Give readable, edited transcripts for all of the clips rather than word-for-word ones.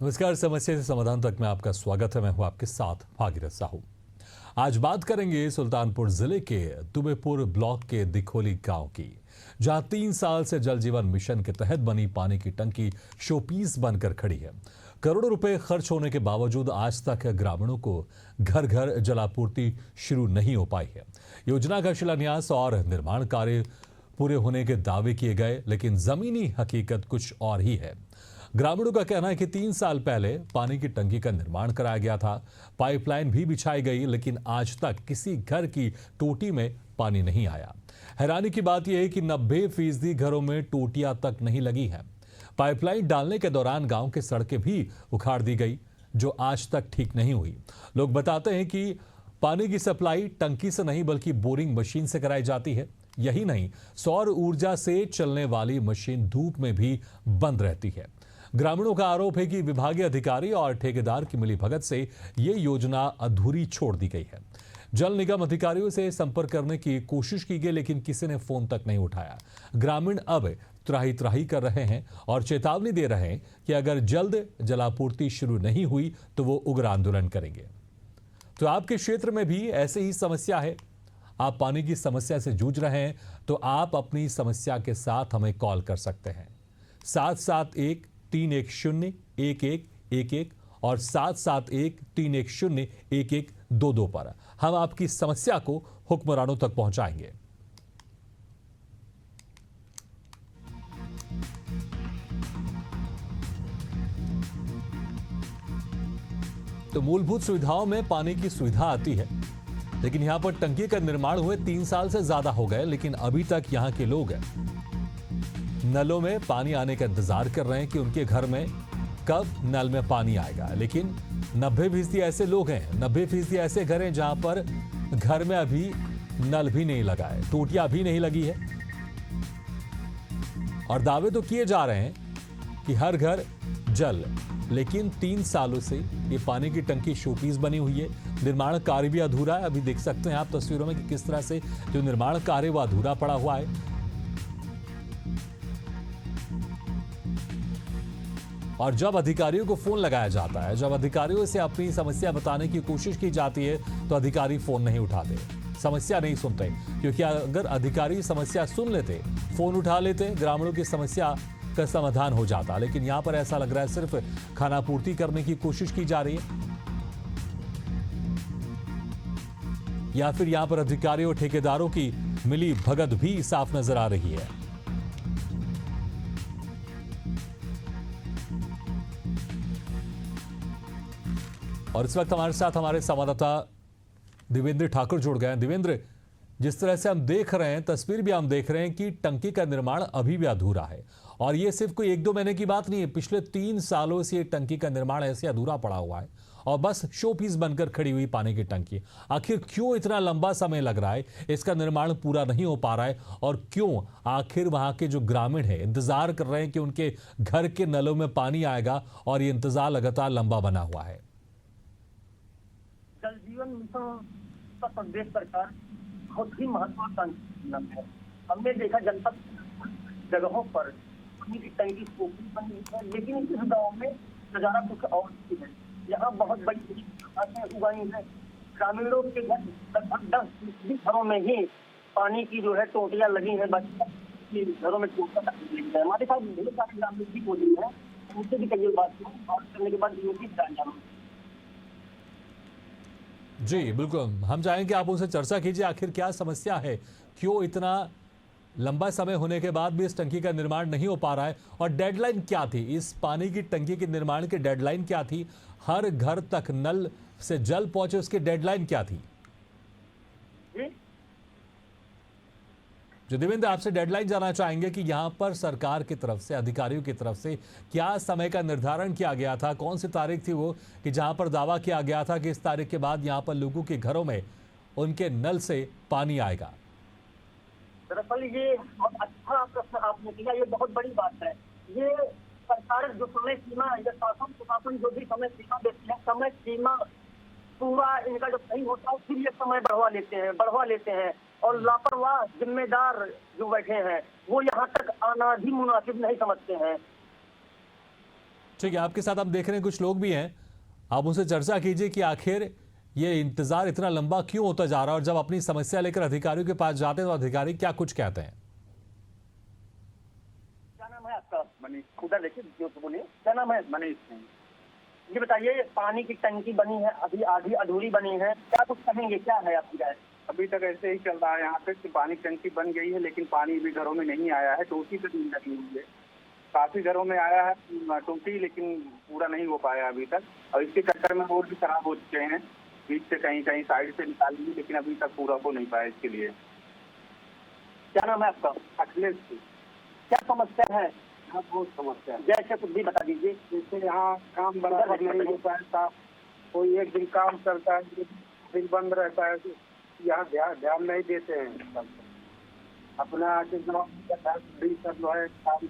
नमस्कार। समस्या से समाधान तक में आपका स्वागत है। मैं हूं आपके साथ भागीरथ साहू। आज बात करेंगे सुल्तानपुर जिले के दुबेपुर ब्लॉक के दिखोली गांव की, जहां 3 साल से जल जीवन मिशन के तहत बनी पानी की टंकी शोपीस बनकर खड़ी है। करोड़ों रुपए खर्च होने के बावजूद आज तक ग्रामीणों को घर घर जलापूर्ति शुरू नहीं हो पाई है। योजना का शिलान्यास और निर्माण कार्य पूरे होने के दावे किए गए, लेकिन जमीनी हकीकत कुछ और ही है। ग्रामीणों का कहना है कि 3 साल पहले पानी की टंकी का निर्माण कराया गया था, पाइपलाइन भी बिछाई गई, लेकिन आज तक किसी घर की टोटी में पानी नहीं आया। हैरानी की बात यह है कि 90% घरों में टोटियां तक नहीं लगी हैं। पाइपलाइन डालने के दौरान गांव की सड़कें भी उखाड़ दी गई, जो आज तक ठीक नहीं हुई। लोग बताते हैं कि पानी की सप्लाई टंकी से नहीं बल्कि बोरिंग मशीन से कराई जाती है। यही नहीं, सौर ऊर्जा से चलने वाली मशीन धूप में भी बंद रहती है। ग्रामीणों का आरोप है कि विभागीय अधिकारी और ठेकेदार की मिलीभगत से ये योजना अधूरी छोड़ दी गई है। जल निगम अधिकारियों से संपर्क करने की कोशिश की गई, लेकिन किसी ने फोन तक नहीं उठाया। ग्रामीण अब त्राही त्राही कर रहे हैं और चेतावनी दे रहे हैं कि अगर जल्द जलापूर्ति शुरू नहीं हुई तो वो उग्र आंदोलन करेंगे। तो आपके क्षेत्र में भी ऐसे ही समस्या है, आप पानी की समस्या से जूझ रहे हैं, तो आप अपनी समस्या के साथ हमें कॉल कर सकते हैं 771-310-1111 और 771-310-1122 पर। हम आपकी समस्या को हुक्मरानों तक पहुंचाएंगे। तो मूलभूत सुविधाओं में पानी की सुविधा आती है, लेकिन यहां पर टंकी का निर्माण हुए 3 साल से ज्यादा हो गए, लेकिन अभी तक यहां के लोग नलों में पानी आने का इंतजार कर रहे हैं कि उनके घर में कब नल में पानी आएगा। लेकिन 90% ऐसे लोग हैं, 90% ऐसे घर हैं जहां पर घर में अभी नल भी नहीं लगा है, टोटियां भी नहीं लगी है। और दावे तो किए जा रहे हैं कि हर घर जल, लेकिन 3 सालों से ये पानी की टंकी शोपीस बनी हुई है। निर्माण कार्य भी अधूरा है। अभी देख सकते हैं आप तस्वीरों में कि किस तरह से जो निर्माण कार्य वो अधूरा पड़ा हुआ है। और जब अधिकारियों को फोन लगाया जाता है, जब अधिकारियों से अपनी समस्या बताने की कोशिश की जाती है, तो अधिकारी फोन नहीं उठाते, समस्या नहीं सुनते। क्योंकि अगर अधिकारी समस्या सुन लेते, फोन उठा लेते, ग्रामीणों की समस्या का समाधान हो जाता। लेकिन यहां पर ऐसा लग रहा है सिर्फ खानापूर्ति करने की कोशिश की जा रही है, या फिर यहां पर अधिकारियों और ठेकेदारों की मिली भगत भी साफ नजर आ रही है। और इस वक्त हमारे साथ हमारे संवाददाता देवेंद्र ठाकुर जुड़ गए हैं। देवेंद्र, जिस तरह से हम देख रहे हैं, तस्वीर भी हम देख रहे हैं कि टंकी का निर्माण अभी भी अधूरा है। और ये सिर्फ कोई 1-2 महीने की बात नहीं है, पिछले 3 सालों से ये टंकी का निर्माण ऐसे अधूरा पड़ा हुआ है और बस शो पीस बनकर खड़ी हुई पानी की टंकी। आखिर क्यों इतना लंबा समय लग रहा है, इसका निर्माण पूरा नहीं हो पा रहा है, और क्यों आखिर वहां के जो ग्रामीण है इंतजार कर रहे हैं कि उनके घर के नलों में पानी आएगा, और ये इंतजार लगातार लंबा बना हुआ है। जल जीवन मिशन का प्रदेश सरकार बहुत ही महत्वाकांक्षी है। हमने देखा जनपद जगहों पर पानी की टंकी बनी है, लेकिन इस गांव में नजारा कुछ और ही है। यहाँ बहुत बड़ी आशा उगाई है। ग्रामीणों के घर लगभग 10-20 घरों में ही पानी की जो है टोटियां लगी है, बाकी घरों में टोटियां लगी है। हमारे साथ बहुत सारे ग्रामीण भी मौजूद है, उनसे भी कई बात करने के बाद जानना। जी बिल्कुल, हम चाहेंगे आप उनसे चर्चा कीजिए, आखिर क्या समस्या है, क्यों इतना लंबा समय होने के बाद भी इस टंकी का निर्माण नहीं हो पा रहा है, और डेडलाइन क्या थी इस पानी की टंकी के निर्माण की? डेडलाइन क्या थी? हर घर तक नल से जल पहुंचे, उसकी डेडलाइन क्या थी? जो देवेंद्र, आपसे डेडलाइन जानना चाहेंगे कि यहां पर सरकार की तरफ से, अधिकारियों की तरफ से क्या समय का निर्धारण किया गया था? कौन सी तारीख थी वो कि जहां पर दावा किया गया था कि इस तारीख के बाद यहां पर लोगों के घरों में उनके नल से पानी आएगा? दरअसल ये बहुत अच्छा प्रश्न आपने किया, ये बहुत बड़ी बात है। ये सरकार जो समय सीमा, या शासन प्रशासन जो भी समय सीमा देती है, समय सीमा पूरा इनका जब सही होता है फिर ये समय बढ़वा लेते हैं और लापरवाह जिम्मेदार जो बैठे हैं वो यहाँ तक आना भी मुनासिब नहीं समझते हैं। ठीक है, आपके साथ हम देख रहे हैं कुछ लोग भी हैं, आप उनसे चर्चा कीजिए कि आखिर ये इंतजार इतना लंबा क्यों होता जा रहा है और जब अपनी समस्या लेकर अधिकारियों के पास जाते हैं तो अधिकारी क्या कुछ कहते हैं। क्या नाम है आपका? मनीष। उधर देखिए, जो तो बोलिए, क्या नाम है? मनीष सिंह। ये बताइए, पानी की टंकी बनी है, अभी आधी अधूरी बनी है, क्या कुछ कहेंगे, क्या है आपकी राय? अभी तक ऐसे ही चल रहा है यहाँ पे कि पानी टंकी बन गई है लेकिन पानी भी घरों में नहीं आया है। टोटी तो नहीं लगी हुई है, काफी घरों में आया है टोटी, लेकिन पूरा नहीं हो पाया अभी तक। और इसके चक्कर में रोड भी खराब हो चुके हैं, बीच से कहीं कहीं साइड से निकाल ली, लेकिन अभी तक पूरा हो नहीं पाया इसके लिए। क्या नाम है आपका? अखिलेश जी। क्या समस्या है? यहाँ बहुत समस्या है। जैसे कुछ भी बता दीजिए। जैसे यहाँ काम बराबर नहीं हो पाता, कोई एक दिन काम करता है, एक दिन बंद रहता है, यहाँ ध्यान नहीं देते हैं। अपना सब जो है काम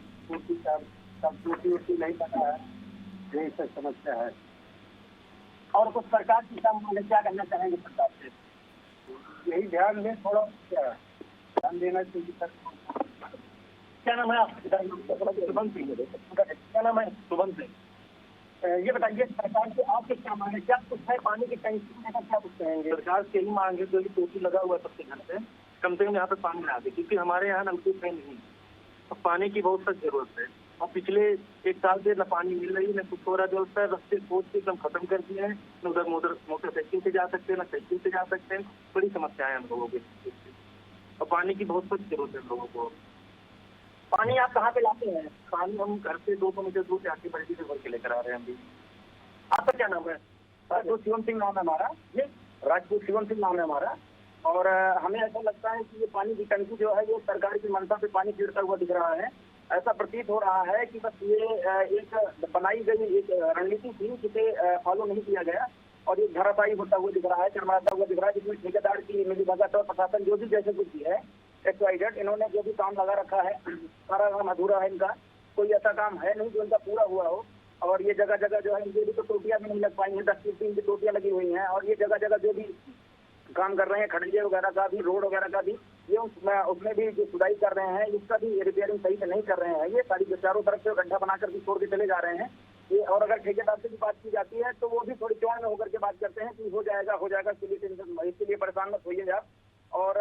सब टूटी नहीं पता है, यही सब समस्या है। और कुछ सरकार की काम में क्या करना चाहेंगे सरकार से? यही ध्यान दें, थोड़ा ध्यान देना चाहिए सर। क्या नाम है आपका? शुभम सिंह। क्या नाम है? शुभम सिंह। ये बताइए, सरकार से आपके क्या मांगे, क्या कुछ है? पानी की टंकी लेकर क्या कुछ कहेंगे? सरकार से यही मांगे, जो टोटी लगा हुआ है सबके घर पे, कम से कम यहाँ पे पानी ला दे, क्योंकि हमारे यहाँ नलकूप है नहीं, अब पानी की बहुत सख्त जरूरत है। और पिछले 1 साल से न पानी मिल रही, न कुछ हो रहा। जो है रस्ते खोद के एकदम खत्म कर दिए हैं, न उधर मोटरसाइकिल से जा सकते हैं, न साइकिल से जा सकते हैं। बड़ी समस्या है हम लोगों की, और पानी की बहुत सख्त जरूरत है हम लोगों को। पानी आप कहाँ पे लाते हैं? पानी हम घर से 200 मीटर दूर से आके बल्टी से भर के लेकर आ रहे हैं अभी। आपका क्या नाम है? राजपूत शिवम सिंह नाम है हमारा। ये राजपूत शिवम सिंह नाम है हमारा। और हमें ऐसा लगता है कि ये पानी की टंकी जो है, ये सरकार की मंशा पे पानी गिरता हुआ दिख रहा है। ऐसा प्रतीत हो रहा है कि बस ये एक बनाई गई एक रणनीति थी, जिसे फॉलो नहीं किया गया, और ये धराशायी होता हुआ दिख रहा है, चरमराता हुआ दिख रहा है, जिसमें ठेकेदार की मिलीभगत और प्रशासन जो भी जैसे कुछ भी है, XYZ, इन्होंने जो भी काम लगा रखा है, सारा काम अधूरा है इनका। कोई ऐसा काम है नहीं जो इनका पूरा हुआ हो। और ये जगह जगह जो है, इनके भी तो टोटियां भी नहीं लग पाई हैं, 10-15 की टोटियां लगी हुई हैं। और ये जगह जगह जो भी काम कर रहे हैं, खड़िजे वगैरह का भी, रोड वगैरह का भी, ये उसमें भी जो खुदाई कर रहे हैं, इसका भी रिपेयरिंग सही से नहीं कर रहे हैं। ये सारी चारों तरफ से गड्ढा बनाकर भी छोड़ के चले जा रहे हैं ये। और अगर ठेकेदार से भी बात की जाती है तो वो भी थोड़ी चौड़ में होकर के बात करते हैं कि हो जाएगा, इसके लिए परेशान मत होइए आप, और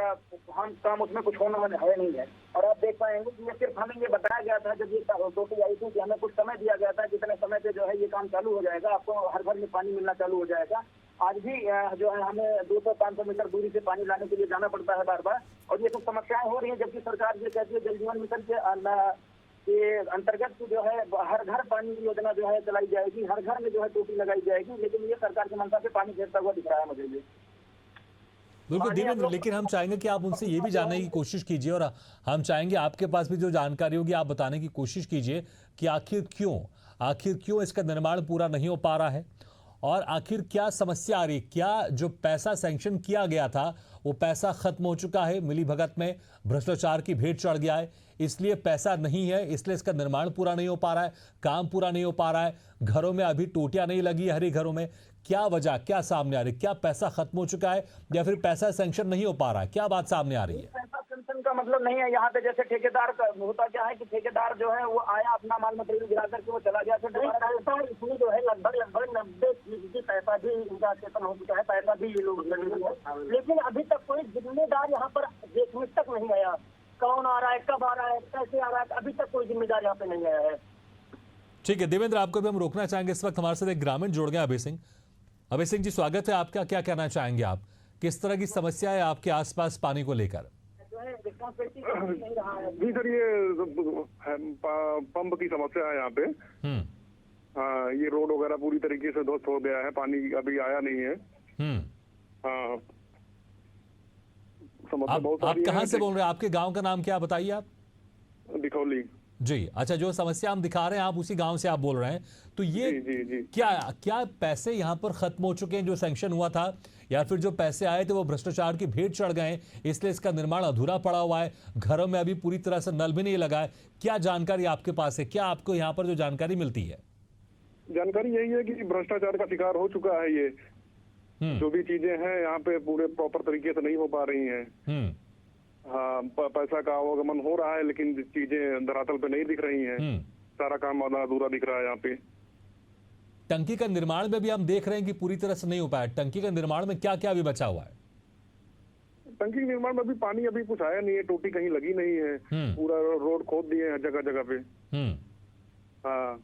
हम काम उसमें कुछ होना है नहीं है। और आप देख पाएंगे कि ये सिर्फ हमें ये बताया गया था जब ये टोटी आई थी कि हमें कुछ समय दिया गया था, जितने समय पे जो है ये काम चालू हो जाएगा, आपको हर घर में पानी मिलना चालू हो जाएगा। आज भी जो है हमें 200-500 मीटर दूरी से पानी लाने के लिए जाना पड़ता है बार बार, और ये सब समस्याएं हो रही है। जबकि सरकार ये कहती है जल जीवन मिशन के अंतर्गत जो है हर घर पानी की योजना जो है चलाई जाएगी, हर घर में जो है टोटी लगाई जाएगी, लेकिन ये सरकार की मंशा से पानी गिरता हुआ दिख रहा है मुझे ये। बिल्कुल देवेंद्र, लेकिन हम चाहेंगे कि आप उनसे ये भी जानने की कोशिश कीजिए, और हम चाहेंगे आपके पास भी जो जानकारी होगी आप बताने की कोशिश कीजिए कि आखिर क्यों इसका निर्माण पूरा नहीं हो पा रहा है, और आखिर क्या समस्या आ रही है। क्या जो पैसा सैंक्शन किया गया था वो पैसा खत्म हो चुका है, मिलीभगत में भ्रष्टाचार की भेंट चढ़ गया है, इसलिए पैसा नहीं है, इसलिए इसका निर्माण पूरा नहीं हो पा रहा है, काम पूरा नहीं हो पा रहा है, घरों में अभी टोटियां नहीं लगी है, हर घरों में। क्या वजह, क्या सामने आ रही है? क्या पैसा खत्म हो चुका है या फिर पैसा सैंक्शन नहीं हो पा रहा है? क्या बात सामने आ रही है? पैसा सैंक्शन का मतलब नहीं है। यहाँ पे जैसे ठेकेदार का होता क्या है कि ठेकेदार जो है वो आया, अपना माल मटेरियल गिरा करके वो चला गया। फिर पैसा इसमें जो है लगभग 90% पैसा भी इनका सेशन हो चुका है, पैसा भी ये लोग, लेकिन अभी तक कोई जिम्मेदार यहाँ पर देखने तक नहीं आया। कौन आ रहा है, कब आ रहा है, कैसे आ रहा है, अभी तक कोई जिम्मेदार यहाँ पे नहीं आया है। ठीक है देवेंद्र, आपको भी हम रोकना चाहेंगे। इस वक्त हमारे साथ एक ग्रामीण जुड़ गए, अभय सिंह। अभय सिंह जी, स्वागत है आपका। क्या कहना चाहेंगे आप? किस तरह की समस्या है आपके आसपास पानी को लेकर? जी सर, ये पंप की समस्या है यहाँ पे। हाँ, ये रोड वगैरह पूरी तरीके से ध्वस्त हो गया है, पानी अभी आया नहीं है। हाँ, समस्या बहुत आप कहाँ से बोल रहे हैं? आपके गांव का नाम क्या बताइए आप? दिखौली जी। अच्छा, जो समस्या हम दिखा रहे हैं आप उसी गांव से आप बोल रहे हैं, तो ये जी। क्या पैसे यहाँ पर खत्म हो चुके हैं जो सैंक्शन हुआ था, या फिर जो पैसे आए थे वो भ्रष्टाचार की भेंट चढ़ गए इसलिए इसका निर्माण अधूरा पड़ा हुआ है, घरों में अभी पूरी तरह से नल भी नहीं लगा है? क्या जानकारी आपके पास है? क्या आपको यहाँ पर जो जानकारी मिलती है? जानकारी यही है कि भ्रष्टाचार का शिकार हो चुका है ये। जो भी चीजें हैं यहाँ पे पूरे प्रॉपर तरीके से नहीं हो पा रही हैं। हाँ, पैसा का आवागमन हो रहा है लेकिन चीजें धरातल पे नहीं दिख रही हैं। सारा काम आधा अधूरा दिख रहा है यहाँ पे। टंकी का निर्माण में भी हम देख रहे हैं कि पूरी तरह से नहीं हो पाया। टंकी का निर्माण में क्या क्या अभी बचा हुआ है? टंकी निर्माण में अभी पानी अभी कुछ आया नहीं है, टोटी कहीं लगी नहीं है, पूरा रोड खोद दिए हैं जगह जगह पे। हाँ,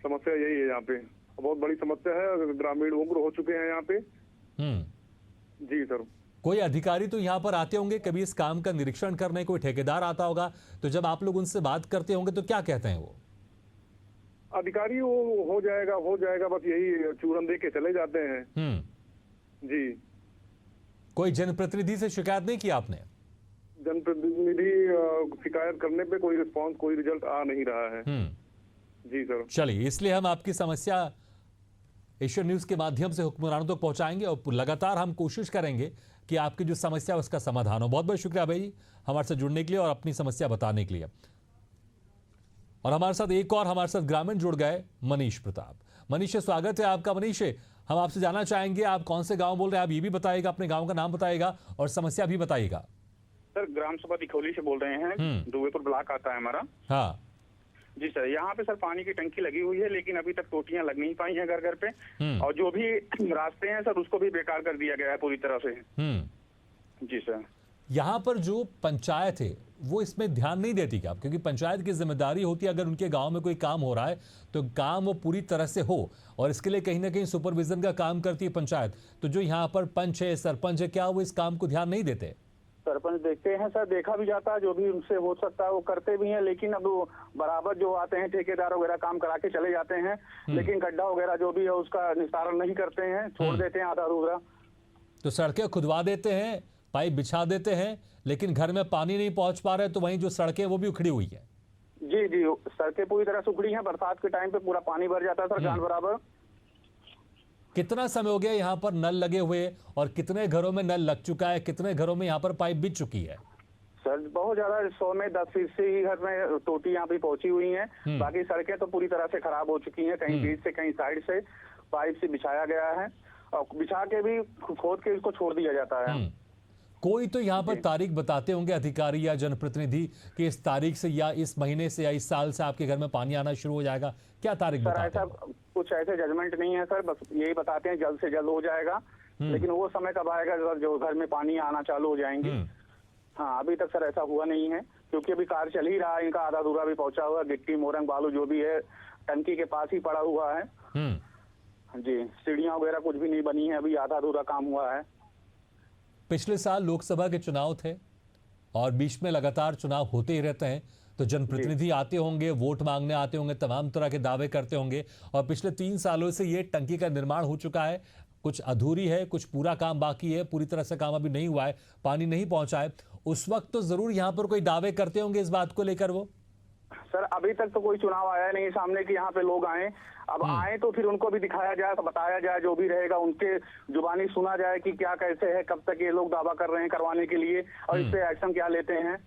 समस्या यही है यहाँ पे, बहुत बड़ी समस्या है। ग्रामीण उग्र हो चुके हैं यहाँ पे। जी सर। कोई अधिकारी तो यहाँ पर आते होंगे कभी इस काम का निरीक्षण करने, कोई ठेकेदार आता होगा, तो जब आप लोग उनसे बात करते होंगे तो क्या कहते हैं वो? अधिकारी वो हो जाएगा बस यही चूरन दे के चले जाते हैं। जी। कोई जनप्रतिनिधि से शिकायत नहीं की आपने? जनप्रतिनिधि शिकायत करने पे कोई रिस्पांस, कोई रिजल्ट आ नहीं रहा है। जी सर। चलिए, इसलिए हम आपकी समस्या एशियन न्यूज के माध्यम से हुक्मरानों तक पहुंचाएंगे और लगातार हम कोशिश करेंगे कि आपकी जो समस्या है उसका समाधान हो। बहुत बहुत शुक्रिया भाई हमारे साथ जुड़ने के लिए और अपनी समस्या बताने के लिए। और हमारे साथ एक और हमारे साथ ग्रामीण जुड़ गए, मनीष प्रताप। मनीष, स्वागत है आपका। मनीष, हम आपसे जानना चाहेंगे आप कौन से गांव बोल रहे हैं, आप ये भी बताइएगा, अपने गांव का नाम बताइएगा और समस्या भी बताइएगा। सर, ग्राम सभा दिखोली से बोल रहे हैं, दुबेपुर ब्लॉक आता है हमारा। हाँ जी सर, यहाँ पे सर पानी की टंकी लगी हुई है, लेकिन अभी तक टोटियां लग नहीं पाई हैं घर घर पे, और जो भी रास्ते हैं सर उसको भी बेकार कर दिया गया है पूरी तरह से। जी सर। यहाँ पर जो पंचायत है वो इसमें ध्यान नहीं देती क्या? क्योंकि पंचायत की जिम्मेदारी होती है अगर उनके गांव में कोई काम हो रहा है तो काम वो पूरी तरह से हो, और इसके लिए कहीं ना कहीं सुपरविजन का काम करती है पंचायत। तो जो यहाँ पर पंच है, सरपंच है, क्या वो इस काम को ध्यान नहीं देते? सरपंच देखते हैं सर, देखा भी जाता है, जो भी उनसे हो सकता है वो करते भी हैं, लेकिन अब बराबर जो आते हैं ठेकेदार वगैरह काम करा के चले जाते हैं, लेकिन गड्ढा वगैरह जो भी है उसका निस्तारण नहीं करते हैं, छोड़ देते हैं आधा अधूरा। तो सड़कें खुदवा देते हैं, पाइप बिछा देते हैं, लेकिन घर में पानी नहीं पहुंच पा रहे, तो वहीं जो सड़कें वो भी उखड़ी हुई है। जी जी, सड़कें पूरी तरह से उखड़ी हैं, बरसात के टाइम पे पूरा पानी भर जाता है सर गांठ बराबर। कितना समय हो गया यहाँ पर नल लगे हुए और कितने घरों में नल लग चुका है, कितने घरों में यहाँ पर पाइप बिछ चुकी है? सर बहुत ज्यादा, 100 में 10% ही घर में टोटी यहाँ पे पहुंची हुई हैं, बाकी सड़कें तो पूरी तरह से खराब हो चुकी हैं, कहीं बीच से कहीं साइड से पाइप से बिछाया गया है, और बिछा के भी खोद के इसको छोड़ दिया जाता है। कोई तो यहाँ पर तारीख बताते होंगे अधिकारी या जनप्रतिनिधि कि इस तारीख से या इस महीने से या इस साल से आपके घर में पानी आना शुरू हो जाएगा, क्या तारीख बताते हैं? ऐसा कुछ ऐसे जजमेंट नहीं है सर, बस यही बताते हैं जल्द से जल्द हो जाएगा, लेकिन वो समय कब आएगा जो घर में पानी आना चालू हो जाएंगे। हाँ, अभी तक सर ऐसा हुआ नहीं है, क्योंकि अभी कार्य चल ही रहा है, इनका आधा अधूरा भी पहुंचा हुआ है, गिट्टी मोरंग बालू जो भी है टंकी के पास ही पड़ा हुआ है। जी, सीढ़ियां वगैरह कुछ भी नहीं बनी है, अभी आधा अधूरा काम हुआ है। पिछले साल लोकसभा के चुनाव थे और बीच में लगातार चुनाव होते ही रहते हैं, तो जनप्रतिनिधि आते होंगे, वोट मांगने आते होंगे, तमाम तरह के दावे करते होंगे, और पिछले 3 सालों से ये टंकी का निर्माण हो चुका है, कुछ अधूरी है, कुछ पूरा काम बाकी है, पूरी तरह से काम अभी नहीं हुआ है, पानी नहीं पहुंचा है। उस वक्त तो जरूर यहाँ पर कोई दावे करते होंगे इस बात को लेकर वो? सर अभी तक तो कोई चुनाव आया नहीं सामने कि यहाँ पे लोग आए, अब आए तो फिर उनको भी दिखाया जाए, बताया जाए, जो भी रहेगा उनके जुबानी सुना जाए कि क्या कैसे है, कब तक ये लोग दावा कर रहे हैं करवाने के लिए, और इस पे एक्शन क्या लेते हैं।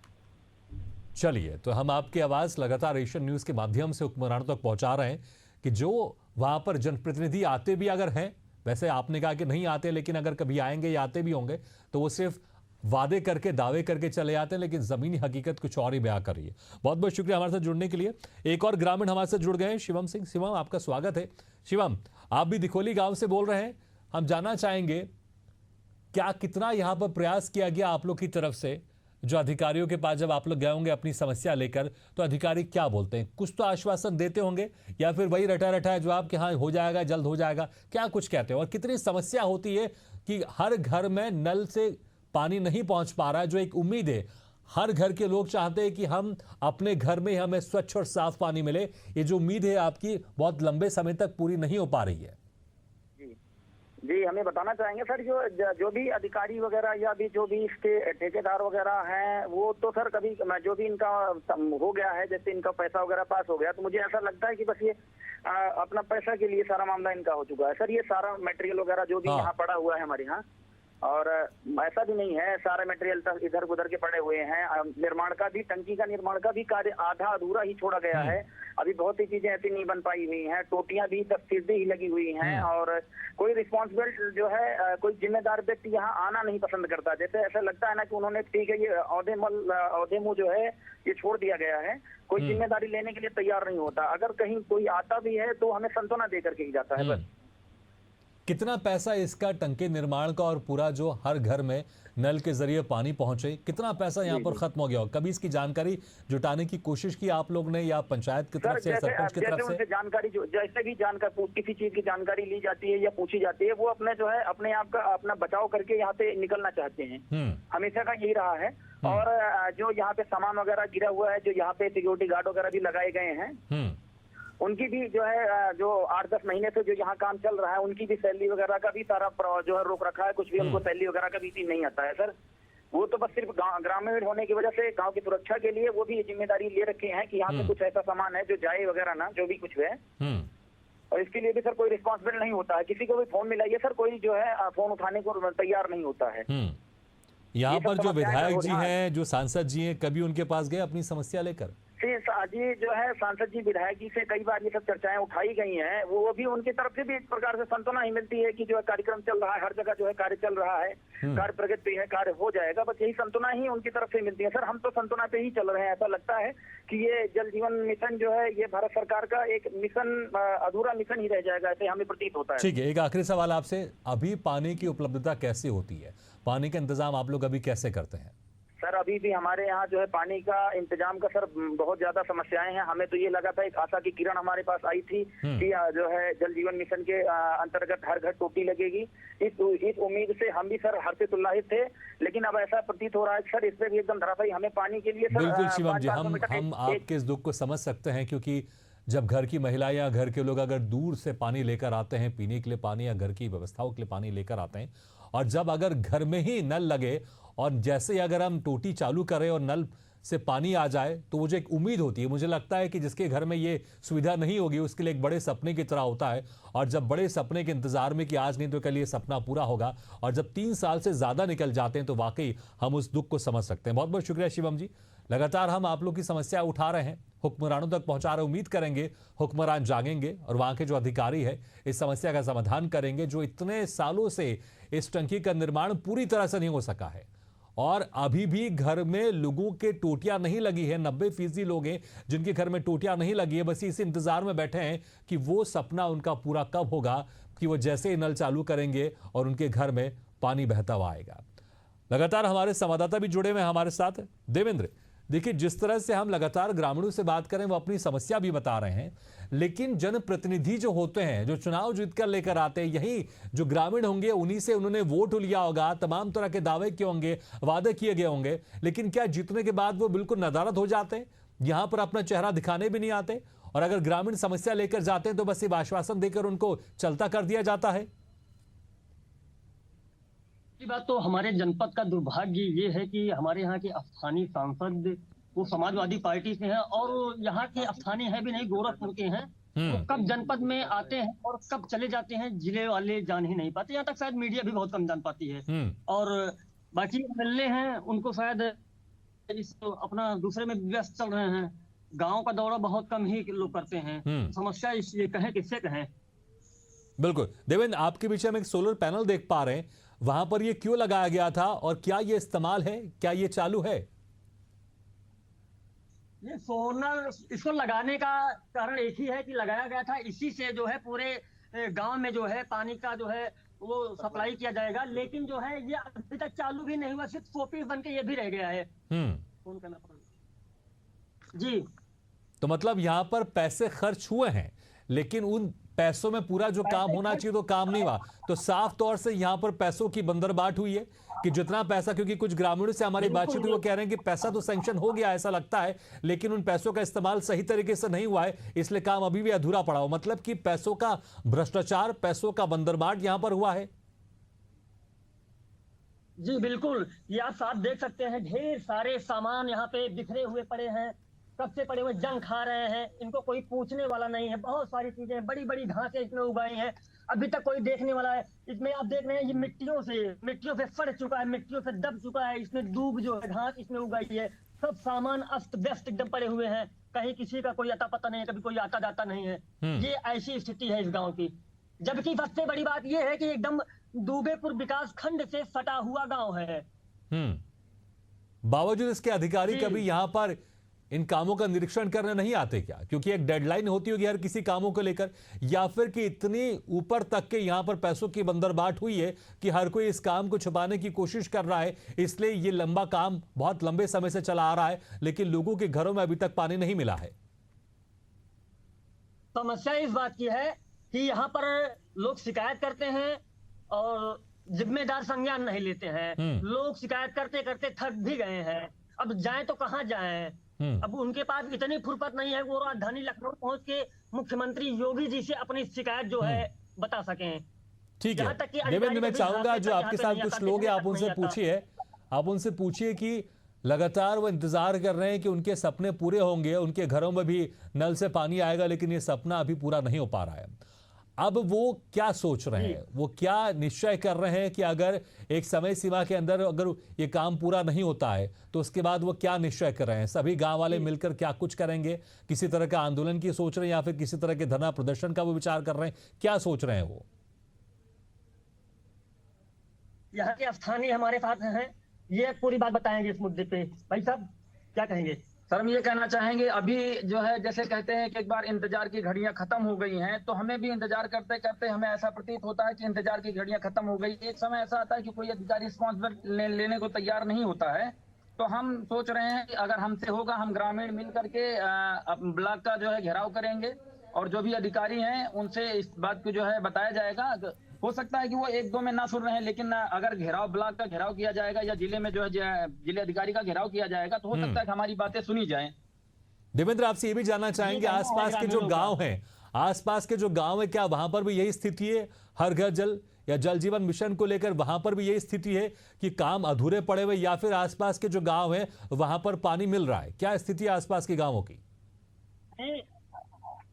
चलिए, तो हम आपकी आवाज लगातार एशियन न्यूज के माध्यम से हुक्मरानों तक पहुंचा रहे हैं कि जो वहां पर जनप्रतिनिधि आते भी अगर हैं, वैसे आपने कहा कि नहीं आते, लेकिन अगर कभी आएंगे या आते भी होंगे तो वो सिर्फ वादे करके, दावे करके चले जाते हैं, लेकिन जमीनी हकीकत कुछ और ही बयां कर रही है। बहुत बहुत शुक्रिया हमारे साथ जुड़ने के लिए। एक और ग्रामीण हमारे साथ जुड़ गए हैं, शिवम सिंह। शिवम, आपका स्वागत है। शिवम, आप भी दिखोली गांव से बोल रहे हैं, हम जानना चाहेंगे क्या कितना यहाँ पर प्रयास किया गया आप लोग की तरफ से? जो अधिकारियों के पास जब आप लोग गए होंगे अपनी समस्या लेकर, तो अधिकारी क्या बोलते हैं? कुछ तो आश्वासन देते होंगे, या फिर वही रटा रटा है जवाब कि हाँ हो जाएगा, जल्द हो जाएगा? क्या कुछ कहते हैं? और कितनी समस्या होती है कि हर घर में नल से पानी नहीं पहुंच पा रहा है, जो एक उम्मीद है हर घर के लोग चाहते हैं कि हम अपने घर में हमें स्वच्छ और साफ पानी मिले, ये जो उम्मीद है आपकी बहुत लंबे समय तक पूरी नहीं हो पा रही है। जी, हमें बताना चाहेंगे सर, जो भी अधिकारी वगैरह या भी जो भी इसके ठेकेदार वगैरह हैं, वो तो सर कभी जो भी इनका हो गया है, जैसे इनका पैसा वगैरह पास हो गया, तो मुझे ऐसा लगता है कि बस ये अपना पैसा के लिए सारा मामला इनका हो चुका है सर। ये सारा मटेरियल वगैरह जो भी यहाँ पड़ा हुआ है हमारे यहाँ, और ऐसा भी नहीं है, सारे मटेरियल इधर उधर के पड़े हुए हैं। निर्माण का भी, टंकी का निर्माण का भी कार्य आधा अधूरा ही छोड़ा गया है, अभी बहुत ही चीजें ऐसी नहीं बन पाई हुई हैं, टोटियां भी 10% ही लगी हुई हैं, और कोई रिस्पॉन्सिबल जो है कोई जिम्मेदार व्यक्ति यहाँ आना नहीं पसंद करता। जैसे ऐसा लगता है ना कि उन्होंने ठीक है ये औहदे मुँह जो है ये छोड़ दिया गया है, कोई जिम्मेदारी लेने के लिए तैयार नहीं होता। अगर कहीं कोई आता भी है तो हमें सांत्वना दे करके ही जाता है बस। कितना पैसा इसका टंकी निर्माण का और पूरा जो हर घर में नल के जरिए पानी पहुंचे, कितना पैसा यहाँ पर खत्म हो गया? कभी इसकी जानकारी जुटाने की कोशिश की आप लोग ने, या पंचायत की तरफ से, सरपंच की तरफ से? जानकारी जो जैसे भी जानकारी किसी चीज की जानकारी ली जाती है या पूछी जाती है, वो अपने जो है अपने आप का अपना बचाव करके यहाँ से निकलना चाहते हैं। हमेशा का यही रहा है। और जो यहाँ पे सामान वगैरह गिरा हुआ है, जो यहाँ पे सिक्योरिटी गार्ड वगैरह भी लगाए गए हैं, उनकी भी जो है जो 8-10 महीने से जो यहाँ काम चल रहा है, उनकी भी सैलरी वगैरह का भी सारा जो है रोक रखा है। कुछ भी उनको सैलरी वगैरह का भी नहीं आता है सर। वो तो बस सिर्फ ग्रामीण होने की वजह से गांव की सुरक्षा के लिए वो भी जिम्मेदारी ले रखे हैं कि यहाँ पे कुछ ऐसा सामान है जो जाए वगैरह ना, जो भी कुछ है। और इसके लिए भी सर कोई रिस्पॉन्सिबल नहीं होता है। किसी को भी फोन मिलाइए सर, कोई जो है फोन उठाने को तैयार नहीं होता है। यहाँ पर जो विधायक जी हैं, जो सांसद जी हैं, कभी उनके पास गए अपनी समस्या लेकर? जी जो है सांसद जी विधायक जी से कई बार ये सब चर्चाएं उठाई गई हैं। वो भी उनकी तरफ से भी एक प्रकार से सांत्वना ही मिलती है कि जो है कार्यक्रम चल रहा है, हर जगह जो है कार्य चल रहा है, कार्य प्रगति है, कार्य हो जाएगा, बस यही सांत्वना ही उनकी तरफ से मिलती है। सर हम तो सांत्वना पे ही चल रहे हैं। ऐसा लगता है कि ये जल जीवन मिशन जो है ये भारत सरकार का एक मिशन अधूरा मिशन ही रह जाएगा, ऐसे हमें प्रतीत होता है। ठीक है, एक आखिरी सवाल आपसे, अभी पानी की उपलब्धता कैसी होती है? पानी का इंतजाम आप लोग अभी कैसे करते हैं? सर अभी भी हमारे यहाँ जो है पानी का इंतजाम का सर बहुत ज्यादा समस्याएं हैं। हमें तो ये लगा था, एक आशा की किरण हमारे पास आई थी कि जो है जल जीवन मिशन के अंतर्गत हर घर टोटी लगेगी। इस उम्मीद से हम भी सर हर्षित उल्लासित थे, लेकिन अब ऐसा प्रतीत हो रहा है सर इससे भी एकदम धराशायी हमें पानी के लिए। बिल्कुल शिवम जी, हम आपके इस दुख को समझ सकते हैं, क्योंकि जब घर की महिला या घर के लोग अगर दूर से पानी लेकर आते हैं, पीने के लिए पानी या घर की व्यवस्थाओं के लिए पानी लेकर आते हैं, और जब अगर घर में ही नल लगे और जैसे ही अगर हम टोटी चालू करें और नल से पानी आ जाए, तो मुझे एक उम्मीद होती है। मुझे लगता है कि जिसके घर में ये सुविधा नहीं होगी उसके लिए एक बड़े सपने की तरह होता है, और जब बड़े सपने के इंतजार में कि आज नहीं तो कल ये सपना पूरा होगा, और जब 3 साल से ज्यादा निकल जाते हैं, तो वाकई हम उस दुख को समझ सकते हैं। बहुत बहुत शुक्रिया शिवम जी। लगातार हम आप लोग की समस्या उठा रहे हैं, हुक्मरानों तक पहुंचा रहे। उम्मीद करेंगे हुक्मरान जागेंगे और वहां के जो अधिकारी है इस समस्या का समाधान करेंगे, जो इतने सालों से इस टंकी का निर्माण पूरी तरह से नहीं हो सका है, और अभी भी घर में लोगों के टोटियां नहीं लगी है। 90% लोग हैं जिनके घर में टोटियां नहीं लगी है, बस इस इंतजार में बैठे हैं कि वो सपना उनका पूरा कब होगा कि वो जैसे ही नल चालू करेंगे और उनके घर में पानी बहता हुआ आएगा। लगातार हमारे संवाददाता भी जुड़े हुए हैं हमारे साथ। देवेंद्र, देखिए जिस तरह से हम लगातार ग्रामीणों से बात करें, वो अपनी समस्या भी बता रहे हैं, लेकिन जनप्रतिनिधि जो होते हैं, जो चुनाव जीतकर लेकर आते हैं, यही जो ग्रामीण होंगे, उन्हीं से उन्होंने वोट लिया होगा, तमाम तरह के दावे किए होंगे, वादे किए गए होंगे, लेकिन क्या जीतने के बाद वो बिल्कुल नदारद हो जाते हैं, यहां पर अपना चेहरा दिखाने भी नहीं आते, और अगर ग्रामीण समस्या लेकर जाते हैं तो बस सिर्फ आश्वासन देकर उनको चलता कर दिया जाता है? बात तो हमारे जनपद का दुर्भाग्य ये है कि हमारे यहाँ के स्थानीय सांसद वो समाजवादी पार्टी से हैं, और यहाँ के स्थानीय है भी नहीं, गोरखपुर के हैं। तो कब जनपद में आते हैं और कब चले जाते हैं जिले वाले जान ही नहीं पाते। यहाँ तक शायद मीडिया भी बहुत कम जान पाती है, और बाकी मिलने हैं उनको शायद इस अपना दूसरे में व्यस्त चल रहे हैं। गाँव का दौरा बहुत कम ही लोग करते हैं। समस्या ये कहें किससे कहें। बिल्कुल देवेंद्र, आपके पीछे हम एक सोलर पैनल देख पा रहे हैं, वहां पर ये क्यों लगाया गया था और क्या ये इस्तेमाल है, क्या ये चालू है? ये सोलर इसको लगाने का कारण एक ही है कि लगाया गया था, इसी से जो है पूरे गांव में जो है पानी का जो है वो सप्लाई किया जाएगा, लेकिन जो है ये अभी तक चालू भी नहीं हुआ, सिर्फ शोपीस बन के ये भी रह गया है। फोन करना पड़ेगा जी। तो मतलब यहां पर पैसे खर्च हुए हैं, लेकिन उन पैसों में पूरा जो काम होना चाहिए तो काम नहीं हुआ। तो साफ तौर से यहां पर पैसों की बंदरबाट हुई है कि जितना पैसा, क्योंकि कुछ ग्रामीणों से हमारी बातचीत हुई, वो कह रहे हैं कि पैसा तो सैंक्शन हो गया ऐसा लगता है, लेकिन उन पैसों का इस्तेमाल सही तरीके से नहीं हुआ है, इसलिए काम अभी भी अधूरा पड़ा हो। मतलब कि पैसों का भ्रष्टाचार, पैसों का बंदरबाट यहां पर हुआ है। जी बिल्कुल, ये आप साथ देख सकते हैं, ढेर सारे सामान यहाँ पे बिखरे हुए पड़े हैं, कब से पड़े हुए जंग खा रहे हैं, इनको कोई पूछने वाला नहीं है। बहुत सारी चीजें, बड़ी बड़ी घासें इसमें उगाई हैं, अभी तक कोई देखने वाला है इसमें। आप देख रहे हैं ये मिट्टियों से सड़ चुका है, मिट्टियों से दब चुका है, इसमें दूब जो है घास इसमें उगाई है। सब सामान अस्त व्यस्त एकदम पड़े हुए हैं, कहीं किसी का कोई अता पता नहीं है, कभी कोई आता जाता नहीं है। ये ऐसी स्थिति है इस गाँव की। जबकि सबसे बड़ी बात यह है कि एकदम दुबेपुर विकास खंड से सटा हुआ गांव है। बावजूद इसके अधिकारी जी। कभी यहां पर इन कामों का निरीक्षण करने नहीं आते क्या? क्योंकि एक डेडलाइन होती होगी हर किसी कामों को लेकर, या फिर कि इतनी ऊपर तक के यहां पर पैसों की बंदरबाट हुई है कि हर कोई इस काम को छुपाने की कोशिश कर रहा है, इसलिए ये लंबा काम बहुत लंबे समय से चला आ रहा है, लेकिन लोगों के घरों में अभी तक पानी नहीं मिला है। समस्या इस बात की है कि यहाँ पर लोग शिकायत करते हैं और जिम्मेदार संज्ञान नहीं लेते हैं। लोग शिकायत करते करते थक भी गए हैं, अब जाएं तो कहाँ जाएं। अब उनके पास इतनी फुर्सत नहीं है वो राजधानी लखनऊ पहुंच के मुख्यमयंत्री योगी जी से अपनी शिकायत जो है बता सकें। ठीक है यहाँ तक कि देवेंद्र, मैं अधिकारी चाहूंगा कभी जो यहाँ आपके पे साथ नहीं कुछ आता, लोग हैं आप किसी उनसे तक नहीं पूछिए, आप उनसे पूछिए कि लगातार वो इंतजार कर रहे हैं कि उनके सपने पूरे होंगे, उनके घरों में भी नल से पानी आएगा, लेकिन ये सपना अभी पूरा नहीं हो पा रहा है। अब वो क्या सोच रहे हैं, वो क्या निश्चय कर रहे हैं कि अगर एक समय सीमा के अंदर अगर ये काम पूरा नहीं होता है तो उसके बाद वो क्या निश्चय कर रहे हैं? सभी गांव वाले मिलकर क्या कुछ करेंगे? किसी तरह का आंदोलन की सोच रहे हैं या फिर किसी तरह के धरना प्रदर्शन का वो विचार कर रहे हैं? क्या सोच रहे हैं वो? यहाँ के स्थानीय हमारे साथ हैं, ये पूरी बात बताएंगे इस मुद्दे पे। भाई साहब क्या कहेंगे? सर हम ये कहना चाहेंगे, अभी जो है जैसे कहते हैं कि एक बार इंतजार की घड़ियां खत्म हो गई हैं, तो हमें भी इंतजार करते करते हमें ऐसा प्रतीत होता है कि इंतजार की घड़ियां खत्म हो गई। एक समय ऐसा आता है कि कोई अधिकारी रिस्पॉन्सिबिलिटी लेने को तैयार नहीं होता है, तो हम सोच रहे हैं कि अगर हमसे होगा हम ग्रामीण मिल करके ब्लॉक का जो है घेराव करेंगे और जो भी अधिकारी हैं उनसे इस बात को जो है बताया जाएगा। हो सकता है कि वो एक दो में ना सुन रहे हैं, लेकिन अगर घेराव ब्लॉक का घेराव किया जाएगा या जिले में जो है जिले अधिकारी का घेराव किया जाएगा तो हो सकता है कि हमारी बातें सुनी जाएं। देवेंद्र, आपसे ये भी जानना चाहेंगे आसपास के जो गांव हैं, आसपास के जो गांव है, क्या वहां पर भी यही स्थिति है? हर घर जल या जल जीवन मिशन को लेकर वहां पर भी यही स्थिति है कि काम अधूरे पड़े हुए, या फिर आसपास के जो गांव है वहां पर पानी मिल रहा है? क्या स्थिति है आसपास के गांवों की?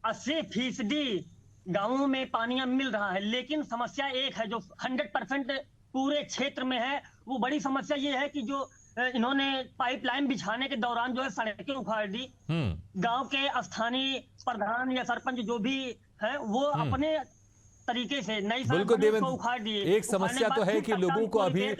80% गांवों में पानी अब मिल रहा है, लेकिन समस्या एक है जो 100% पूरे क्षेत्र में है। वो बड़ी समस्या ये है कि जो इन्होंने पाइपलाइन बिछाने के दौरान जो है सड़कें उखाड़ दी। गांव के स्थानीय प्रधान या सरपंच जो भी है वो अपने तरीके से नई सड़कों को उखाड़ दिए। एक समस्या तो है कि लोगों को अभी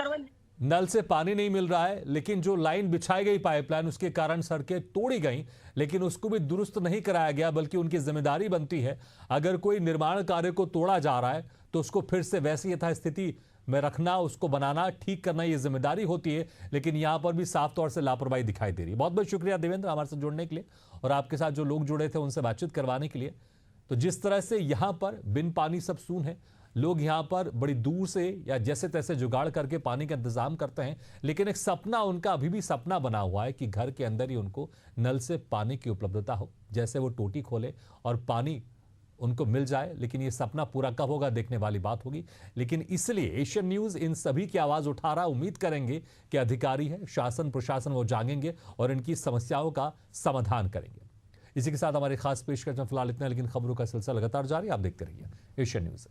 नल से पानी नहीं मिल रहा है, लेकिन जो लाइन बिछाई गई पाइपलाइन उसके कारण सड़कें तोड़ी गई, लेकिन उसको भी दुरुस्त नहीं कराया गया, बल्कि उनकी जिम्मेदारी बनती है अगर कोई निर्माण कार्य को तोड़ा जा रहा है तो उसको फिर से वैसी यथास्थिति में रखना, उसको बनाना, ठीक करना, ये जिम्मेदारी होती है। लेकिन यहां पर भी साफ तौर से लापरवाही दिखाई दे रही है। बहुत बहुत शुक्रिया देवेंद्र हमारे साथ जुड़ने के लिए और आपके साथ जो लोग जुड़े थे उनसे बातचीत करवाने के लिए। तो जिस तरह से यहां पर बिन पानी सब सून है, लोग यहां पर बड़ी दूर से या जैसे तैसे जुगाड़ करके पानी का इंतजाम करते हैं, लेकिन एक सपना उनका अभी भी सपना बना हुआ है कि घर के अंदर ही उनको नल से पानी की उपलब्धता हो, जैसे वो टोटी खोले और पानी उनको मिल जाए। लेकिन ये सपना पूरा कब होगा देखने वाली बात होगी। लेकिन इसलिए एशियन न्यूज इन सभी की आवाज उठा रहा, उम्मीद करेंगे कि अधिकारी है, शासन प्रशासन वो जागेंगे और इनकी समस्याओं का समाधान करेंगे। इसी के साथ हमारी खास पेशकश में फिलहाल इतना, लेकिन खबरों का सिलसिला लगातार जारी, आप देखते रहिए एशियन न्यूज।